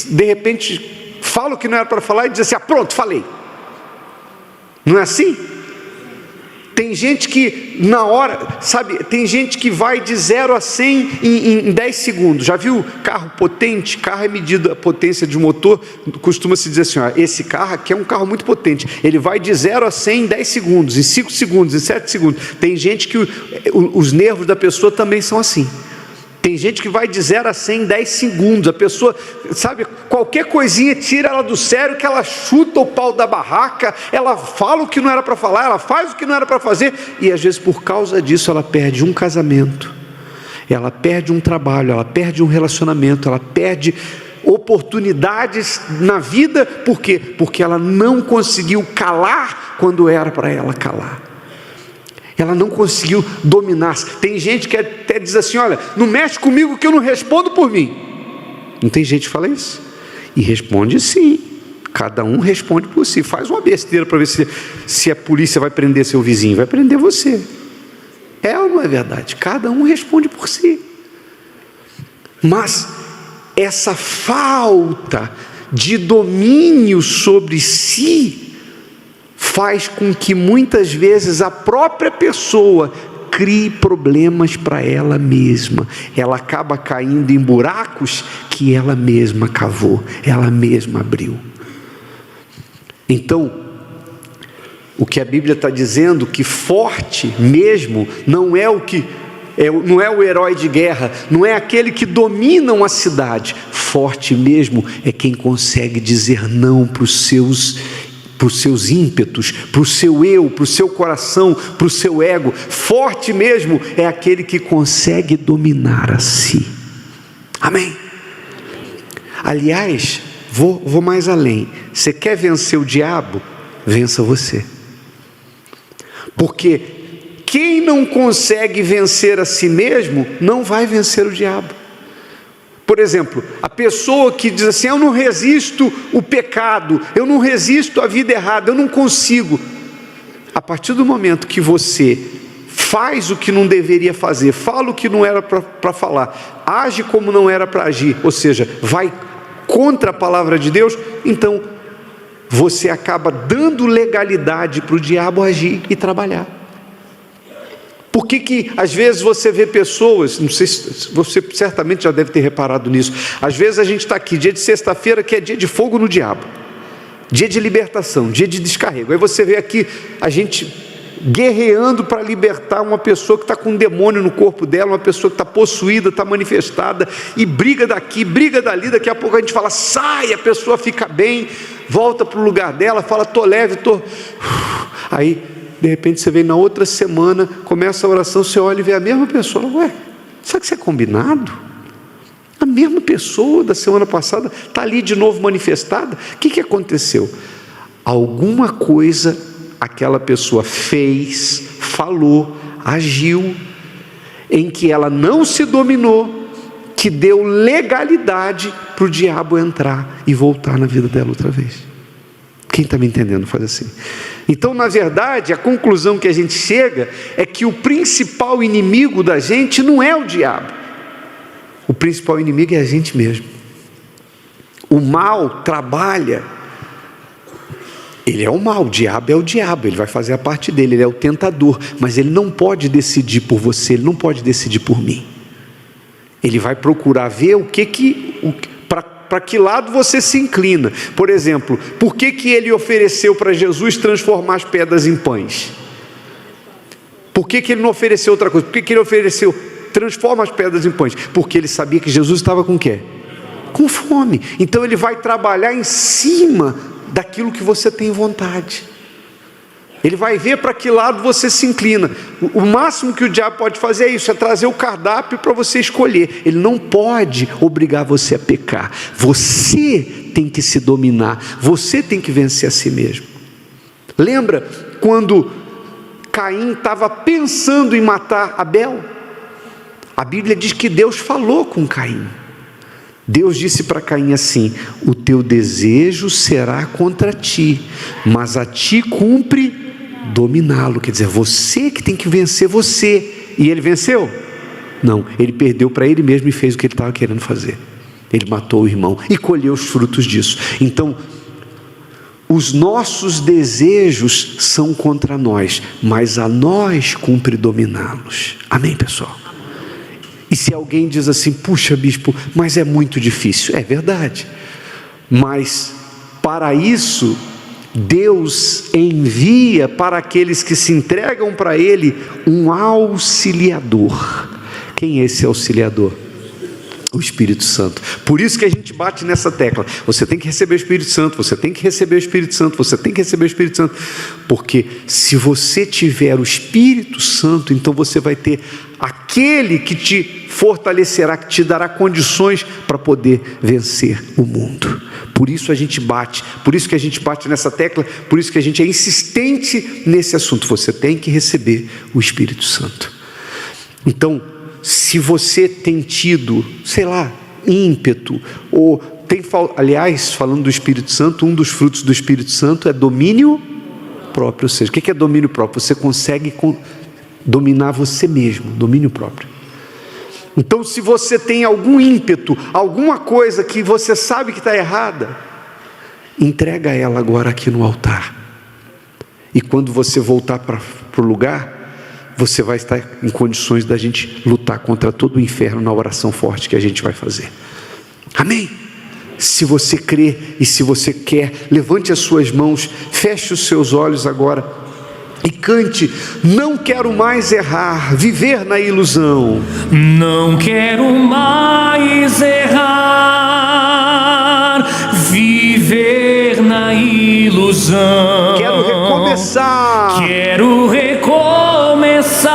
de repente fala o que não era para falar e diz assim: pronto, falei. Não é assim? Tem gente que na hora, sabe, tem gente que vai de 0 a 100 em 10 segundos. Já viu carro potente? Carro é medida a potência de motor, costuma-se dizer assim: esse carro aqui é um carro muito potente, ele vai de 0 a 100 em 10 segundos, em 5 segundos, em 7 segundos. Tem gente que os nervos da pessoa também são assim. Tem gente que vai de 0 a 100 em 10 segundos. A pessoa, sabe, qualquer coisinha tira ela do sério, que ela chuta o pau da barraca, ela fala o que não era para falar, ela faz o que não era para fazer, e às vezes por causa disso ela perde um casamento, ela perde um trabalho, ela perde um relacionamento, ela perde oportunidades na vida. Por quê? Porque ela não conseguiu calar quando era para ela calar. Ela não conseguiu dominar. Tem gente que até diz assim: olha, não mexe comigo que eu não respondo por mim. Não tem gente que fala isso? E responde sim. Cada um responde por si. Faz uma besteira para ver se a polícia vai prender seu vizinho. Vai prender você. É ou não é verdade? Cada um responde por si. Mas essa falta de domínio sobre si faz com que muitas vezes a própria pessoa crie problemas para ela mesma. Ela acaba caindo em buracos que ela mesma cavou, ela mesma abriu. Então, o que a Bíblia está dizendo, que forte mesmo não é o que não é o herói de guerra, não é aquele que domina uma cidade. Forte mesmo é quem consegue dizer não para os seus ímpetos, para o seu eu, para o seu coração, para o seu ego. Forte mesmo é aquele que consegue dominar a si. Amém? Aliás, vou mais além. Você quer vencer o diabo? Vença você. Porque quem não consegue vencer a si mesmo, não vai vencer o diabo. Por exemplo, a pessoa que diz assim: eu não resisto o pecado, eu não resisto a vida errada, eu não consigo. A partir do momento que você faz o que não deveria fazer, fala o que não era para falar, age como não era para agir, ou seja, vai contra a palavra de Deus, então você acaba dando legalidade para o diabo agir e trabalhar. Por que às vezes você vê pessoas, não sei se você certamente já deve ter reparado nisso, às vezes a gente está aqui, dia de sexta-feira, que é dia de fogo no diabo, dia de libertação, dia de descarrego, aí você vê aqui a gente guerreando para libertar uma pessoa que está com um demônio no corpo dela, uma pessoa que está possuída, está manifestada, e briga daqui, briga dali, daqui a pouco a gente fala, sai, a pessoa fica bem, volta para o lugar dela, fala, estou leve, estou... Aí, de repente, você vem na outra semana, começa a oração, você olha e vê a mesma pessoa, ué, será que isso é combinado? A mesma pessoa da semana passada está ali de novo manifestada. O que aconteceu? Alguma coisa aquela pessoa fez, falou, agiu, em que ela não se dominou, que deu legalidade para o diabo entrar e voltar na vida dela outra vez. Quem está me entendendo faz assim. Então, na verdade, a conclusão que a gente chega é que o principal inimigo da gente não é o diabo. O principal inimigo é a gente mesmo. O mal trabalha. Ele é o mal, o diabo é o diabo, ele vai fazer a parte dele, ele é o tentador, mas ele não pode decidir por você, ele não pode decidir por mim. Ele vai procurar ver para que lado você se inclina. Por exemplo, por que ele ofereceu para Jesus transformar as pedras em pães? Por que ele não ofereceu outra coisa? Por que ele ofereceu transforma as pedras em pães? Porque ele sabia que Jesus estava com o quê? Com fome. Então ele vai trabalhar em cima daquilo que você tem vontade. Ele vai ver para que lado você se inclina. O máximo que o diabo pode fazer é isso, é trazer o cardápio para você escolher. Ele não pode obrigar você a pecar. Você tem que se dominar, você tem que vencer a si mesmo. Lembra quando Caim estava pensando em matar Abel? A Bíblia diz que Deus falou com Caim. Deus disse para Caim assim: o teu desejo será contra ti, mas a ti cumpre dominá-lo. Quer dizer, você que tem que vencer você. E ele venceu? Não, ele perdeu para ele mesmo e fez o que ele estava querendo fazer. Ele matou o irmão e colheu os frutos disso. Então, os nossos desejos são contra nós, mas a nós cumpre dominá-los. Amém, pessoal? E se alguém diz assim, puxa bispo, mas é muito difícil, é verdade, mas para isso Deus envia para aqueles que se entregam para Ele um auxiliador. Quem é esse auxiliador? O Espírito Santo. Por isso que a gente bate nessa tecla, você tem que receber o Espírito Santo, você tem que receber o Espírito Santo, você tem que receber o Espírito Santo, porque se você tiver o Espírito Santo, então você vai ter aquele que te fortalecerá, que te dará condições para poder vencer o mundo. Por isso a gente bate, por isso que a gente bate nessa tecla, por isso que a gente é insistente nesse assunto, você tem que receber o Espírito Santo. Então, se você tem tido, sei lá, ímpeto, ou tem, aliás, falando do Espírito Santo, um dos frutos do Espírito Santo é domínio próprio. Ou seja, o que é domínio próprio? Você consegue dominar você mesmo, domínio próprio. Então, se você tem algum ímpeto, alguma coisa que você sabe que está errada, entrega ela agora aqui no altar. E quando você voltar para o lugar, você vai estar em condições da gente lutar contra todo o inferno na oração forte que a gente vai fazer. Amém? Se você crê e se você quer, levante as suas mãos, feche os seus olhos agora E cante: não quero mais errar, viver na ilusão. Não quero mais errar, viver na ilusão. Quero recomeçar. Quero recomeçar.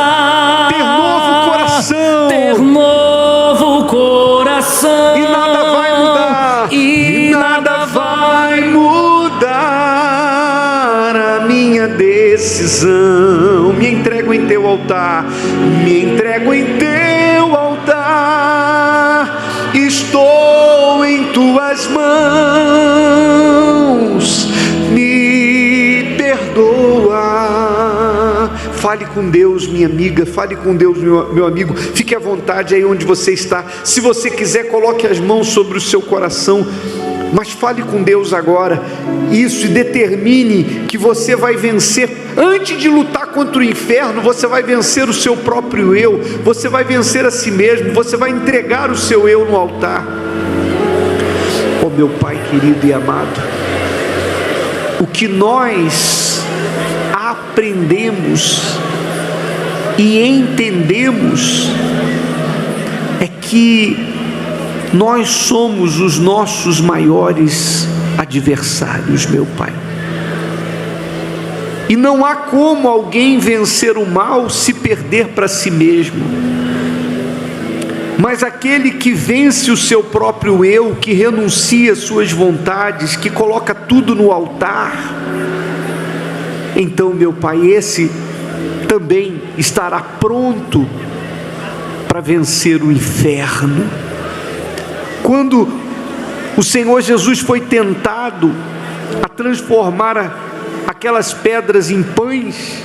Ter novo coração. Ter novo coração. E nada vai mudar. E nada vai mudar a minha decisão. Me entrego em teu altar. Me entrego em teu altar. Estou em tuas mãos. Me perdoa. Fale com Deus, minha amiga. Fale com Deus, meu amigo. Fique à vontade aí onde você está. Se você quiser, coloque as mãos sobre o seu coração. Mas fale com Deus agora. Isso, e determine que você vai vencer. Antes de lutar contra o inferno, você vai vencer o seu próprio eu. Você vai vencer a si mesmo. Você vai entregar o seu eu no altar. Oh, meu Pai querido e amado, o que nós aprendemos e entendemos é que nós somos os nossos maiores adversários, meu Pai. E não há como alguém vencer o mal se perder para si mesmo. Mas aquele que vence o seu próprio eu, que renuncia às suas vontades, que coloca tudo no altar, então, meu Pai, esse também estará pronto para vencer o inferno. Quando o Senhor Jesus foi tentado a transformar aquelas pedras em pães,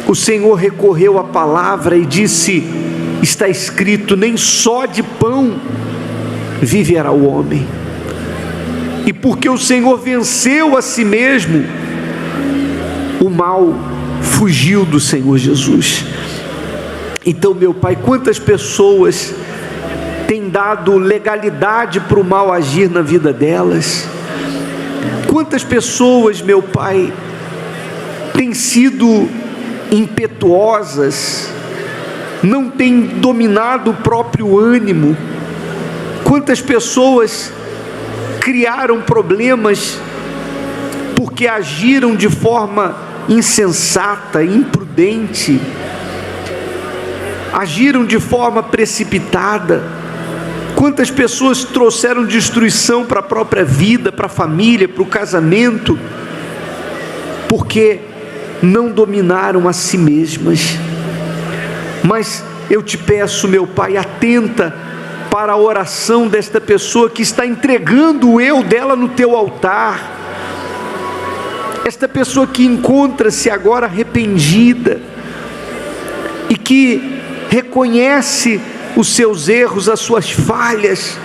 o Senhor recorreu à palavra e disse: está escrito, nem só de pão viverá o homem. E porque o Senhor venceu a si mesmo, o mal fugiu do Senhor Jesus. Então, meu Pai, quantas pessoas têm dado legalidade para o mal agir na vida delas? Quantas pessoas, meu Pai, têm sido impetuosas, não têm dominado o próprio ânimo? Quantas pessoas criaram problemas porque agiram de forma insensata, imprudente, agiram de forma precipitada? Quantas pessoas trouxeram destruição para a própria vida, para a família, para o casamento, porque não dominaram a si mesmas? Mas eu te peço, meu Pai, atenta para a oração desta pessoa que está entregando o eu dela no teu altar. Esta pessoa que encontra-se agora arrependida e que reconhece os seus erros, as suas falhas.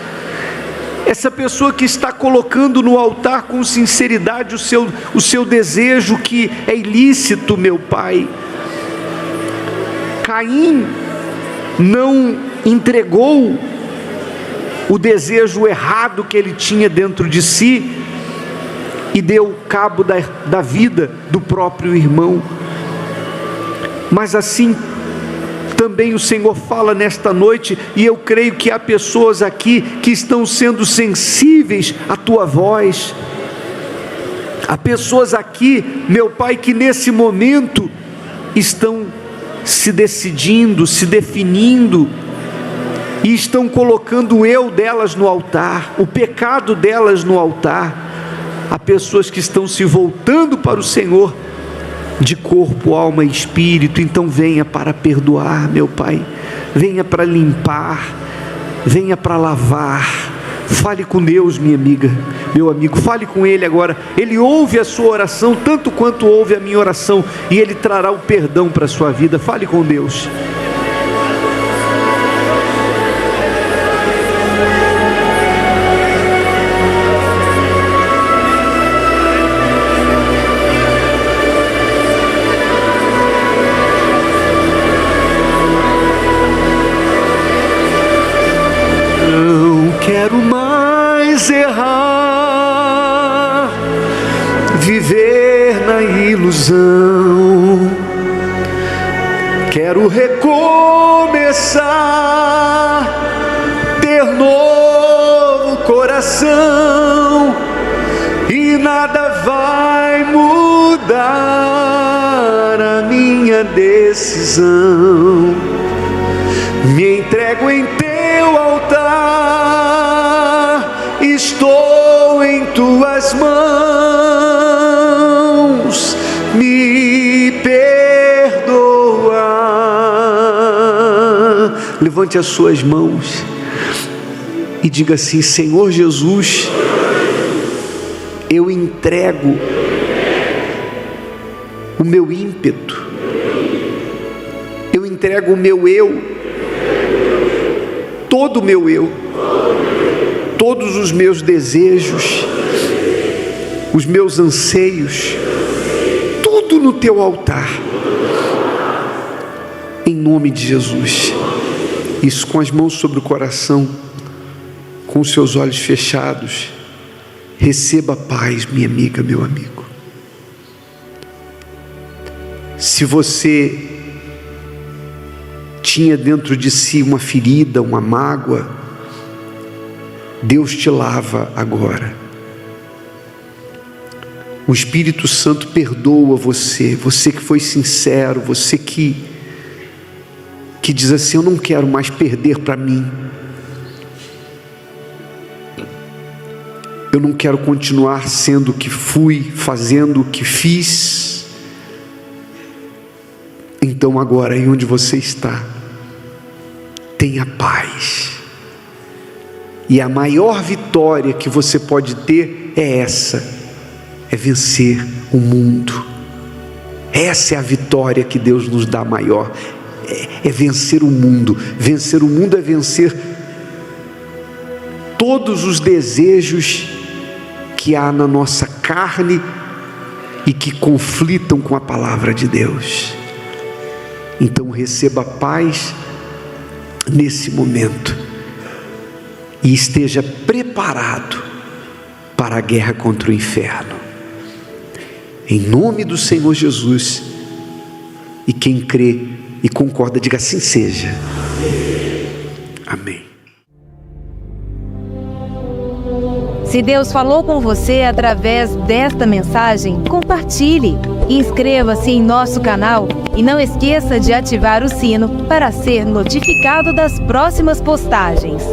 Essa pessoa que está colocando no altar com sinceridade o seu desejo que é ilícito, meu Pai. Caim não entregou o desejo errado que ele tinha dentro de si e deu cabo da vida do próprio irmão. Mas assim também o Senhor fala nesta noite, e eu creio que há pessoas aqui que estão sendo sensíveis à tua voz. Há pessoas aqui, meu Pai, que nesse momento estão se decidindo, se definindo, e estão colocando o eu delas no altar, o pecado delas no altar. Há pessoas que estão se voltando para o Senhor de corpo, alma e espírito. Então venha para perdoar, meu Pai, venha para limpar, venha para lavar. Fale com Deus, minha amiga, meu amigo, fale com Ele agora. Ele ouve a sua oração tanto quanto ouve a minha oração, e Ele trará o perdão para a sua vida. Fale com Deus. Quero mais errar, viver na ilusão. Quero recomeçar, ter novo coração, e nada vai mudar a minha decisão. Me entrego em teu altar, estou em tuas mãos, me perdoa. Levante as suas mãos e diga assim: Senhor Jesus, eu entrego o meu ímpeto, eu entrego o meu eu, todo o meu eu, todos os meus desejos, os meus anseios, tudo no teu altar, em nome de Jesus. Isso, com as mãos sobre o coração, com os seus olhos fechados. Receba paz, minha amiga, meu amigo. Se você tinha dentro de si uma ferida, uma mágoa, Deus te lava agora. O Espírito Santo perdoa você, você que foi sincero, você que diz assim: eu não quero mais perder para mim, eu não quero continuar sendo o que fui, fazendo o que fiz. Então agora, aí onde você está, tenha paz. E a maior vitória que você pode ter é essa: é vencer o mundo. Essa é a vitória que Deus nos dá maior, é vencer o mundo. Vencer o mundo é vencer todos os desejos que há na nossa carne e que conflitam com a palavra de Deus. Então receba paz nesse momento e esteja preparado para a guerra contra o inferno, em nome do Senhor Jesus. E quem crê e concorda, diga: assim seja. Amém. Se Deus falou com você através desta mensagem, compartilhe e inscreva-se em nosso canal e não esqueça de ativar o sino para ser notificado das próximas postagens.